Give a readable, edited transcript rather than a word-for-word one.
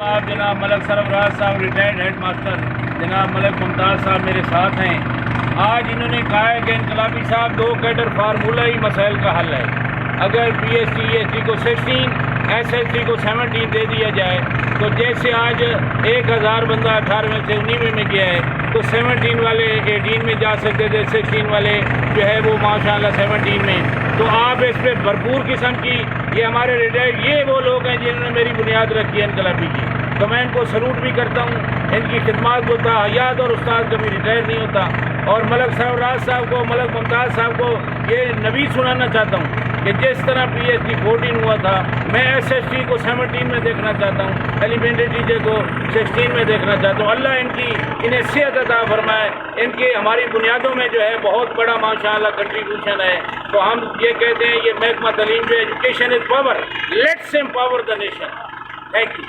آپ جناب ملک سرفراز صاحب ریٹائرڈ ہیڈ ماسٹر جناب ملک ممتاز صاحب میرے ساتھ ہیں. آج انہوں نے کہا ہے کہ انقلابی صاحب 2 کیڈر فارمولہ ہی مسائل کا حل ہے. اگر P S T S T کو 16 ایس ایس ٹی کو 17 دے دیا جائے تو جیسے آج 1000 بندہ 18ویں سے 19ویں میں گیا ہے تو 17 والے 18 میں جا سکتے تھے, 16 والے جو ہے وہ ماشاءاللہ 17 میں. تو آپ اس پہ بھرپور قسم کی یہ ہمارے ریٹائرڈ یہ وہ لوگ ہیں جنہوں نے میری بنیاد رکھی ہے انقلابی کی, تو میں ان کو سلوٹ بھی کرتا ہوں. ان کی خدمات کو حیات اور استاد کبھی ریٹائر نہیں ہوتا. اور ملک سرفراز صاحب کو, ملک ممتاز صاحب کو یہ نوید سنانا چاہتا ہوں کہ جس طرح پی ایچ ڈی 14 ہوا تھا, میں ایس ایس ٹی کو 17 میں دیکھنا چاہتا ہوں, ایلیمنٹری ٹیچر کو 16 میں دیکھنا چاہتا ہوں. اللہ انہیں صحت عطا فرمائے. ان کی ہماری بنیادوں میں جو ہے بہت بڑا ماشاءاللہ کنٹریبیوشن ہے. تو ہم یہ کہتے ہیں یہ محکمہ تعلیم جو education is power, let's empower the nation. Thank you.